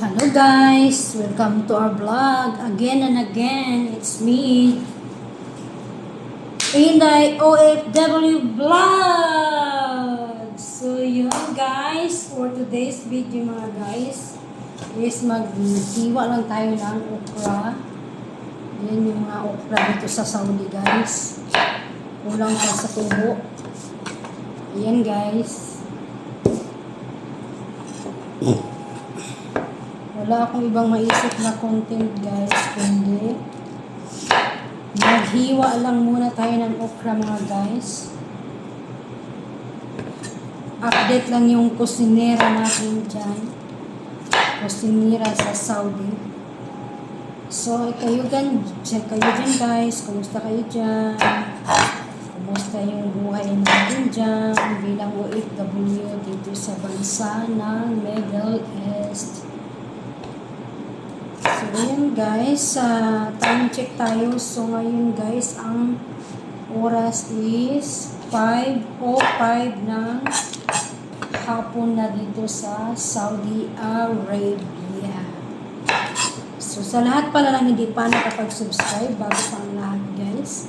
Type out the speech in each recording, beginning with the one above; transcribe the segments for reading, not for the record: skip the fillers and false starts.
Hello guys, welcome to our vlog again and again. It's me, Inday OFW Vlog. So yun guys, for today's video mga guys, is maghiwa lang tayo ng okra. Yan yung mga okra dito sa Saudi guys. Kulang pa sa tubo. Ayan guys. Wala akong ibang maisip na content guys, kundi maghiwa lang muna tayo ng okra mga guys. Update lang yung kusinera natin dyan. Kusinera sa Saudi. So, kayo dyan guys, kumusta kayo dyan? Kumusta yung buhay natin dyan bilang OFW dito sa bansa ng Middle East? So, yun guys, time check tayo. So, ngayon guys, ang oras is 5:05 ng hapon na dito sa Saudi Arabia. So, sa lahat pala lang hindi pa nakapag-subscribe, bago pa ang lahat guys,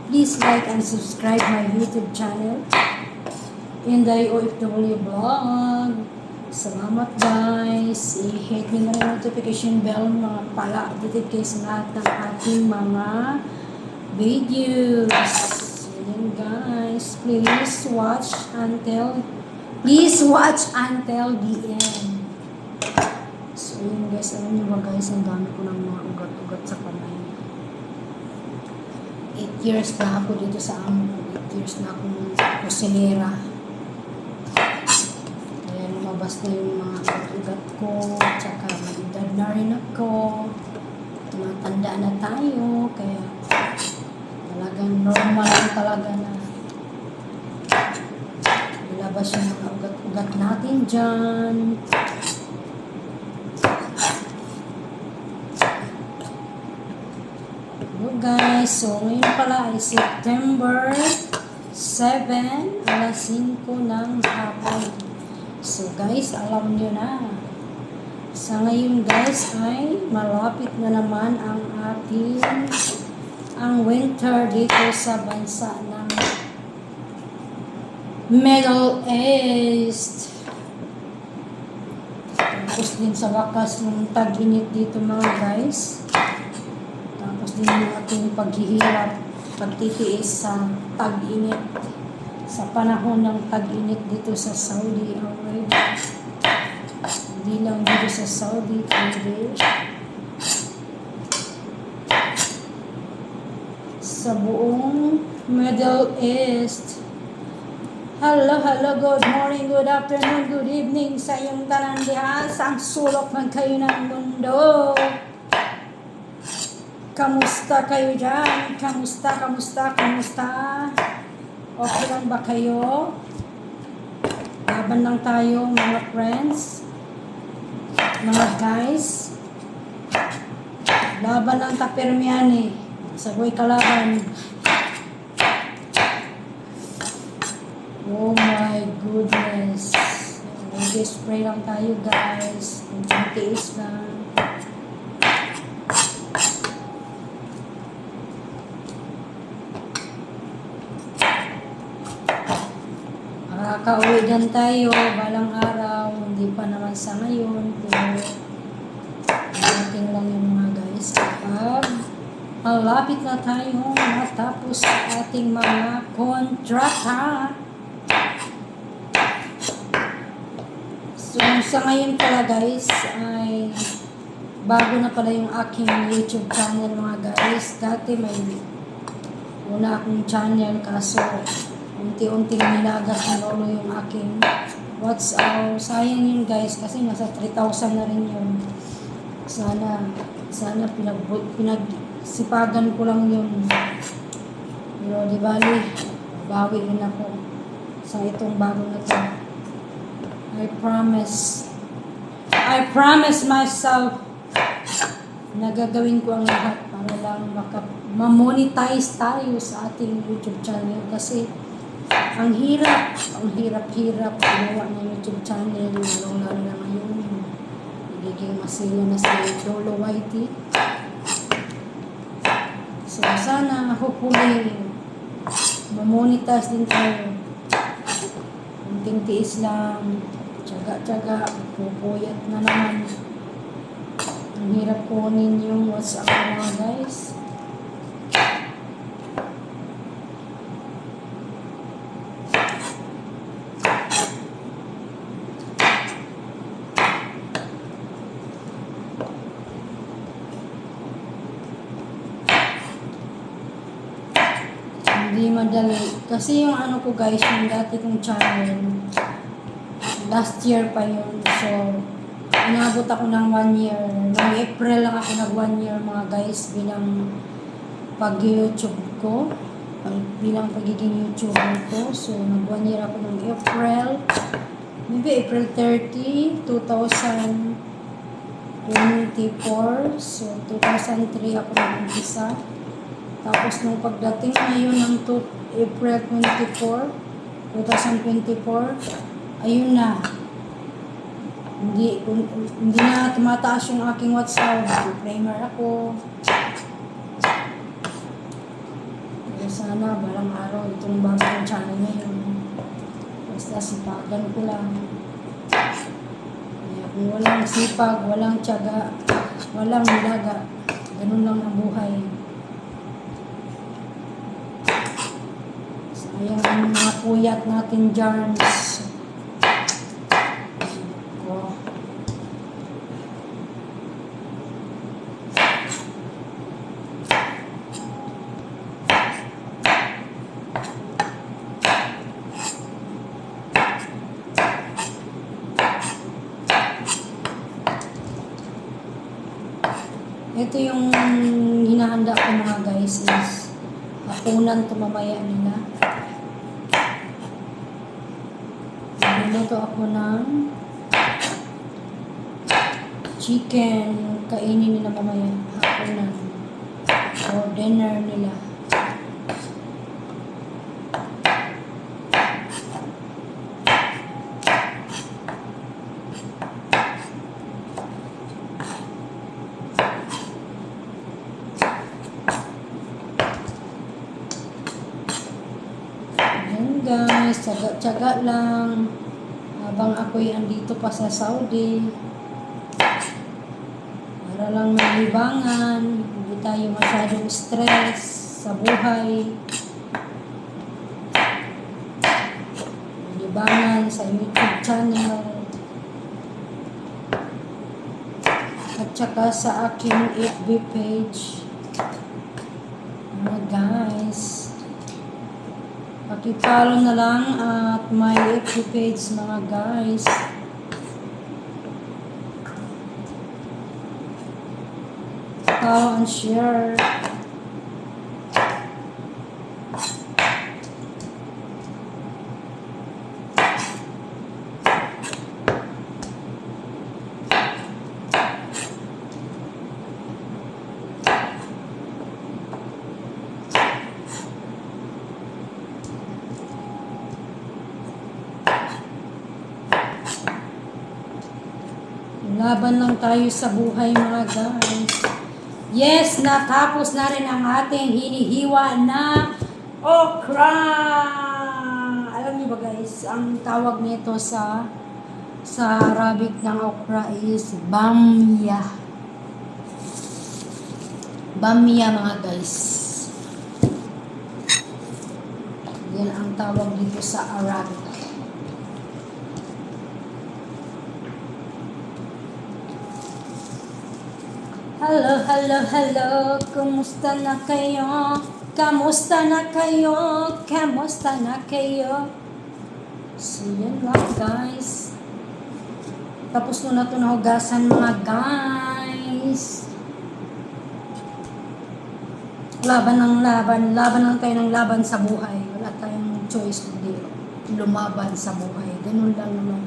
please like and subscribe my YouTube channel, Inday OFW Vlog. Salamat guys. I-hit nyo na rin notification bell mga para updated kayo sa lahat ng ating mga videos. So yun guys. Please watch until the end. So yun guys. Alam nyo ba guys, ang dami ko ng mga ugat-ugat sa kamay. 8 years na ako dito sa amo ko. 8 years na akong kusinera. Basta yung mga ugat ko, tsaka mag-edad na rin ako, tumatanda na tayo, kaya talagang normal lang talaga na ilabas yung mga ugat-ugat natin dyan. Hello guys, so ngayon pala ay September 7, alas 5 ng hapon. So guys, alam nyo na, sa ngayon guys ay malapit na naman ang winter dito sa bansa ng Middle East. Tapos din sa wakas ng tag-init dito mga guys. Tapos din yung ating paghihirap, pagtitiis sa tag-init. Sa panahon ng tag-init dito sa Saudi Arabia. Hindi lang dito sa Saudi, kundi sa buong Middle East. Hello, good morning, good afternoon, good evening sa iyong tanan diha sa ang sulok man kayo ng mundo. Kamusta kayo dyan? Kamusta? Okay lang ba kayo? Laban lang tayo mga friends, mga guys. Laban lang tapirmihan eh. Sagoy kalaban. Oh my goodness. Mag-spray lang tayo guys. Tiis lang. Makakauwi dyan tayo balang araw, hindi pa naman sa ngayon, pero dating lang yung mga guys kapag malapit na tayo matapos sa ating mga kontrata. So sa ngayon pala guys ay bago na pala yung aking YouTube channel mga guys. Dati may una akong channel kaso unti-unting nilagas na lolo yung aking WhatsApp. Sayang yun guys kasi nasa 3,000 na rin yun. Sana pinagsipagan ko lang yun. Pero di bali, bawi rin ako sa itong bago na to. I promise myself na gagawin ko ang lahat para lang ma-monetize tayo sa ating YouTube channel kasi ang hirap gumawa ng YouTube channel, lalo na ngayon. naging masilo na si Lolo Whitey. So, sana hopefully mamonetize din tayo. Kunting tiis lang, tiyaga-tiyaga, pupuyat na naman. Ang hirap kunin yung WhatsApp mga guys. Hindi madali. Kasi yung ano ko guys, yung dati kong channel, last year pa yun. So, inabot ako ng 1 year. Noong April lang ako nag 1 year mga guys bilang pag-YouTube ko. Bilang pagiging YouTuber ko. So, nag 1 year ako ng April. Maybe April 30, 2024. So, 2003 ako nag-umpisa. Tapos, nung pagdating ngayon ng April 24, 2024, ayun na. Hindi na tumataas yung aking WhatsApp. Primer ako. Kaya sana, balang araw, itong bagong channel ngayon. Basta sipagan ko lang. Kaya kung walang sipag, walang tiyaga, walang nilaga, ganun lang ang buhay. Sayang ang mga puyat natin dyan. Ito yung hinahanda ko mga guys is hapunan to mamaya nila. Naluto ako ng chicken, kainin nila mamaya hapunan or dinner nila. Guys, tsaga-tsaga lang habang ako'y andito pa sa Saudi para lang malibangan, hindi tayo masyadong stress sa buhay, malibangan sa YouTube channel at saka sa aking FB page. Mga guys, pakipollow na lang at my FB page mga guys. Follow and share. Laban lang tayo sa buhay mga guys. Yes, natapos na rin ang ating hinihiwa na okra. Alam niyo ba guys, ang tawag nito sa Arabic ng okra is bamya. Bamya mga guys. Yan ang tawag dito sa Arabic. Hello, hello, hello. Kumusta na kayo? Kamusta na kayo? Kamusta na kayo? So, yan lang guys. Tapos ko na ito nahugasan mga guys. Laban ng laban. Laban lang tayo ng laban sa buhay. Wala tayong choice kundi lumaban sa buhay. Ganun lang naman.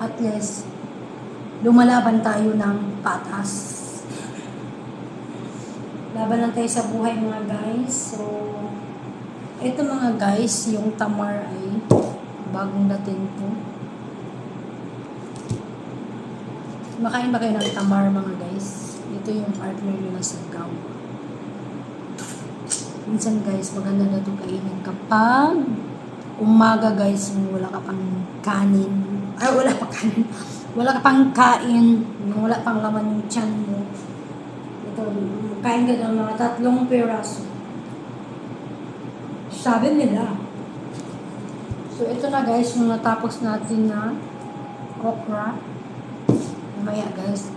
At least, lumalaban tayo ng patas. Laban lang tayo sa buhay mga guys. So, ito mga guys, yung tamar ay bagong dating po. Makain ba kayo ng tamar mga guys? Ito yung partner nila sa gaw. Minsan guys, maganda na ito kainin kapag umaga guys, wala ka pang kanin. Ay, wala pa kanin. Wala ka pang kain. Wala pang laman yung tiyan mo. Ito, kain ka ng mga 3 piraso. Sabi nila. So, ito na guys, yung natapos natin na okra. Mamaya guys,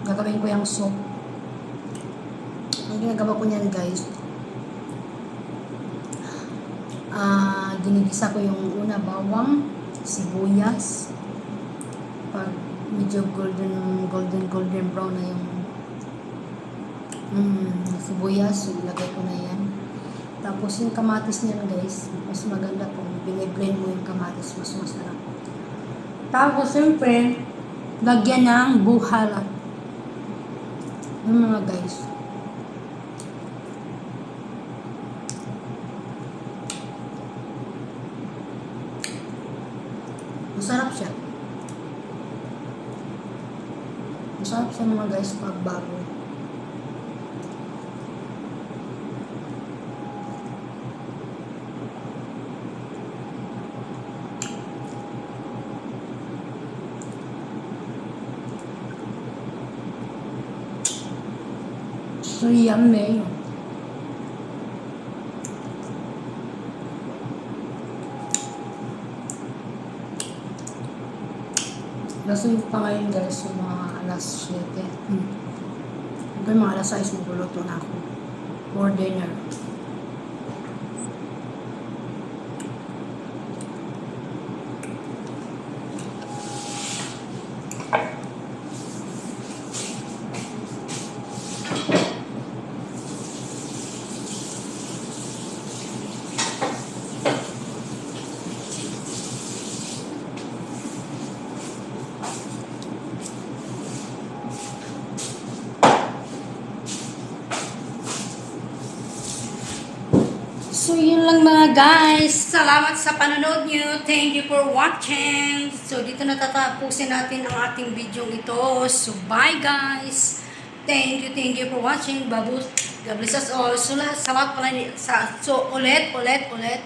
gagawin ko yung soup. Ang ginagawa ko niyan guys, ginigisa ko yung una bawang, sibuyas. Pag medyo golden brown na yung sibuyas, ilagay ko na yan. Tapos yung kamatis niyan guys, mas maganda kung biniblend mo yung kamatis, mas masarap. Tapos siyempre, lagyan ng buhala. Yung mga guys. Masarap siya. Masarap siya mga guys pag bago. So yummy. Lasing pa ngayon guys, yung mga alas 7. Hanggang mga alas 6 magluluto na ako for dinner. So, yun lang mga guys. Salamat sa panonood nyo. Thank you for watching. So, dito natatapusin natin ang ating video ito. So, bye guys. Thank you for watching. Babus. God bless us all. So, salamat pala ulit.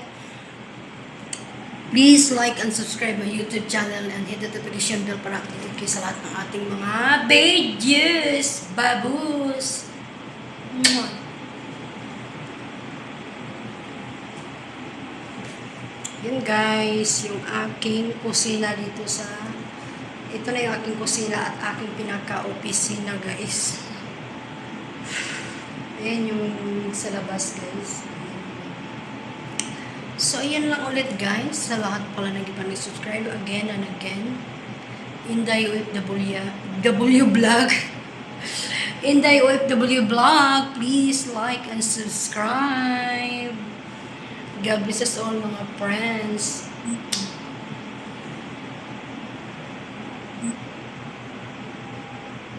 Please like and subscribe my YouTube channel and hit the notification bell para updated kayo sa lahat ng ating mga videos. Babus. Yun guys, yung aking kusina dito sa, ito na yung aking kusina at aking pinaka-opisina guys. Ayan yung sa labas guys. So ayan lang ulit guys, sa lahat pala nag-subscribe again and again. Inday OFW Vlog. Inday OFW Vlog, please like and subscribe. God bless us all mga friends.